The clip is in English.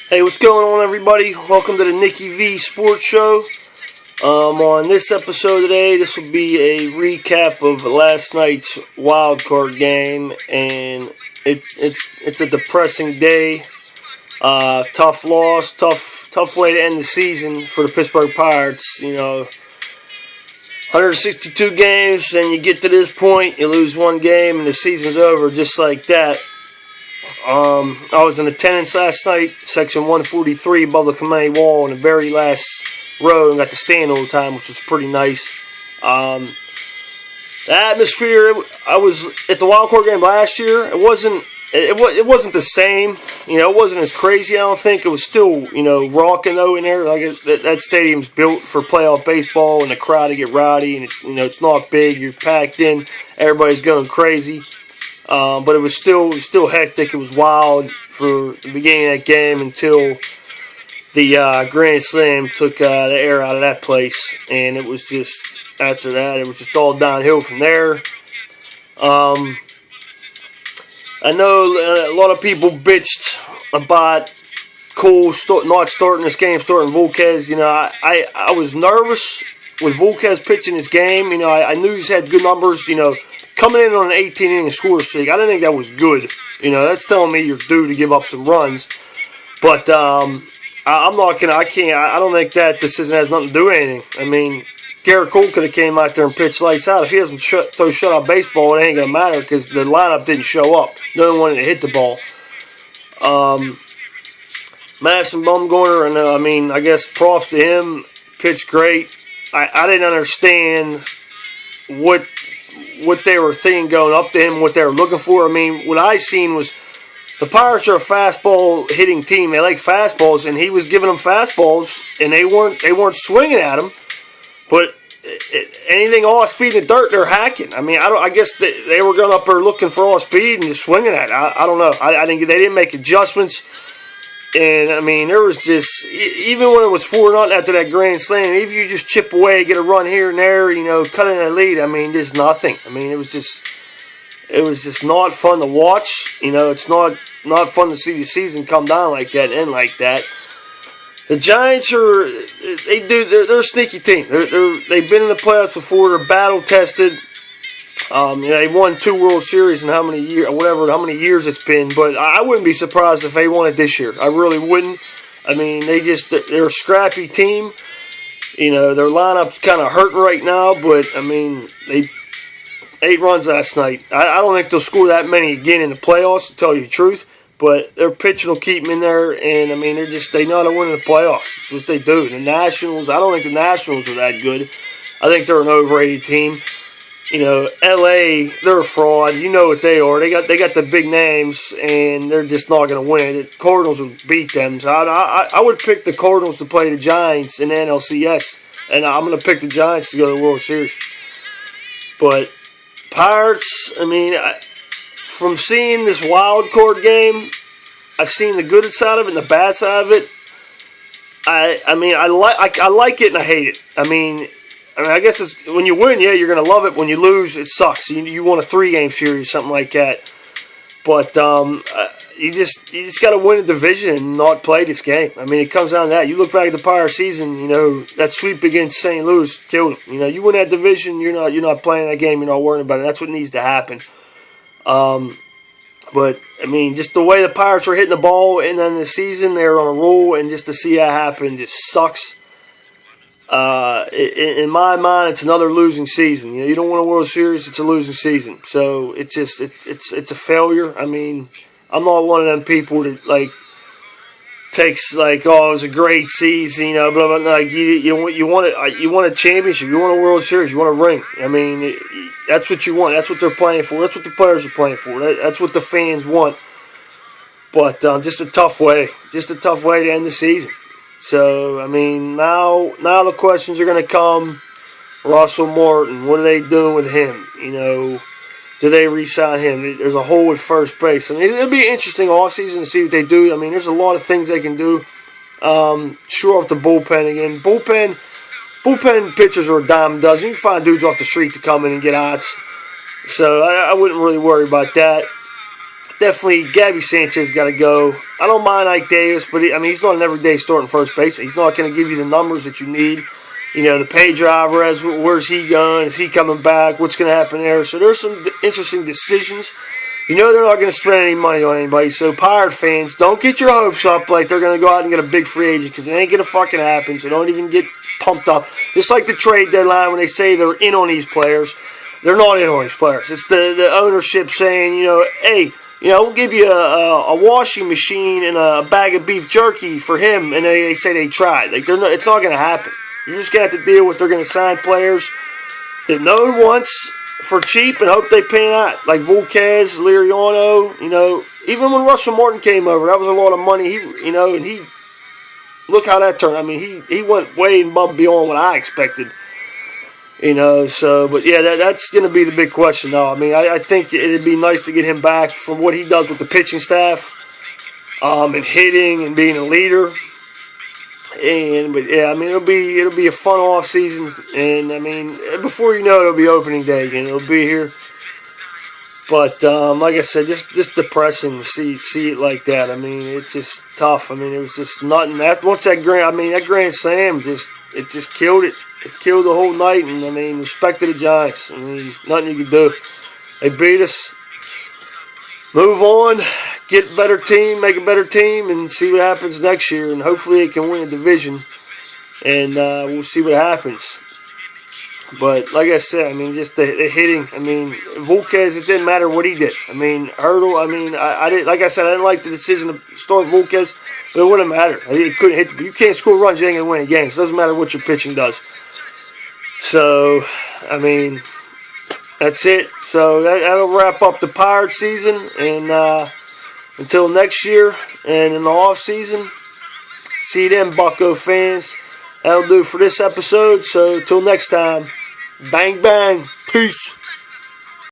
Hey, what's going on, everybody? Welcome to the NickieV Sports Show. On this episode today, this will be a recap of last night's wildcard game, and it's a depressing day. Tough loss, tough way to end the season for the Pittsburgh Pirates. 162 games, and you get to this point, you lose one game, and the season's over just like that. I was in attendance last night, section 143 above the command wall in the very last row, and got to stand all the time, which was pretty nice. The atmosphere, I was at the wild card game last year. It wasn't the same. It wasn't as crazy. I don't think it was still rocking though in there. Like that stadium's built for playoff baseball, and the crowd to get rowdy, and it's not big. You're packed in. Everybody's going crazy. But it was still hectic. It was wild for the beginning of that game until the Grand Slam took the air out of that place, and it was just after that it was just all downhill from there. I know a lot of people bitched about Cole not starting this game, starting Volquez. I was nervous with Volquez pitching this game. I knew he's had good numbers. Coming in on an 18-inning score streak, I didn't think that was good. That's telling me you're due to give up some runs. But I'm not gonna. I don't think that decision has nothing to do with anything. I mean, Garrett Cole could have came out there and pitched lights out. If he doesn't throw shutout baseball, it ain't gonna matter because the lineup didn't show up. No one wanted to hit the ball. Madison Bumgarner, and I guess props to him. Pitched great. I didn't understand what they were thinking going up to him, what they were looking for. What I seen was the Pirates are a fastball hitting team. They like fastballs, and he was giving them fastballs, and they weren't swinging at him. But anything off speed in the dirt, they're hacking. I guess they were going up there looking for off speed and just swinging at it. I don't know. I think they didn't make adjustments. And, there was just, even when it was 4-0 after that Grand Slam, even if you just chip away, get a run here and there, cut in a lead, there's nothing. It was just not fun to watch. It's not fun to see the season come down like that and end like that. The Giants they're a sneaky team. They've been in the playoffs before. They're battle tested. They won 2 World Series in how many years it's been, but I wouldn't be surprised if they won it this year. I really wouldn't. They're a scrappy team. Their lineup's kind of hurting right now, but they 8 runs last night. I don't think they'll score that many again in the playoffs, to tell you the truth, but their pitching will keep them in there, and they know how to win in the playoffs. That's what they do. The Nationals, I don't think the Nationals are that good. I think they're an overrated team. LA, they're a fraud. You know what they are. They got the big names, and they're just not going to win. The Cardinals will beat them. So I would pick the Cardinals to play the Giants in the NLCS, and I'm going to pick the Giants to go to the World Series. But Pirates, from seeing this wild card game, I've seen the good side of it and the bad side of it. I like it and I hate it. I guess it's when you win, yeah, you're going to love it. When you lose, it sucks. You want a 3-game series, something like that. But you just got to win a division and not play this game. It comes down to that. You look back at the Pirates season, that sweep against St. Louis killed them. You win that division, you're not playing that game, you're not worrying about it. That's what needs to happen. But just the way the Pirates were hitting the ball and then the season, they're on a roll, and just to see that happen just sucks. In my mind, it's another losing season. You don't win a World Series, it's a losing season. So it's a failure. I'm not one of them people that takes it was a great season, blah blah. You want a championship, you want a World Series, you want a ring. That's what you want. That's what they're playing for. That's what the players are playing for. That's what the fans want. But just a tough way to end the season. So, now the questions are going to come. Russell Martin, what are they doing with him? Do they re-sign him? There's a hole at first base. It'll be an interesting offseason to see what they do. There's a lot of things they can do. Shore up the bullpen again. Bullpen pitchers are a dime a dozen. You can find dudes off the street to come in and get outs. So I wouldn't really worry about that. definitely Gabby Sanchez got to go. I don't mind Ike Davis, but he's not an everyday starting first baseman. He's not going to give you the numbers that you need. The Pedro Alvarez, where's he going? Is he coming back? What's going to happen there? So there's some interesting decisions. They're not going to spend any money on anybody. So Pirate fans, don't get your hopes up like they're going to go out and get a big free agent, because it ain't going to fucking happen. So don't even get pumped up. Just like the trade deadline when they say they're in on these players. They're not in on these players. It's the ownership saying, hey, we'll give you a washing machine and a bag of beef jerky for him, and they say they tried. It's not going to happen. You're just going to have to deal with they're going to sign players that no one wants for cheap and hope they pan out. Like Volquez, Liriano, even when Russell Martin came over, that was a lot of money. And he look how that turned. He went way above beyond what I expected. But yeah, that's going to be the big question, though. I think it'd be nice to get him back from what he does with the pitching staff, and hitting and being a leader. But yeah, it'll be a fun off season, and before you know it, it'll be opening day again. It'll be here. But like I said, just depressing to see it like that. It's just tough. It was just nothing. Once that grand slam just killed it. It killed the whole night, and respect to the Giants. Nothing you can do. They beat us. Move on, get a better team, make a better team, and see what happens next year. And hopefully they can win a division, and we'll see what happens. But like I said, just the hitting. Volquez, it didn't matter what he did. Hurdle. I didn't. Like I said, I didn't like the decision to start Volquez, but it wouldn't matter. He couldn't hit. You can't score runs. You ain't gonna win a game. So it doesn't matter what your pitching does. So that's it. So that'll wrap up the Pirate season, and until next year and in the off season, see you then, Bucko fans. That'll do for this episode. So till next time, bang bang, peace.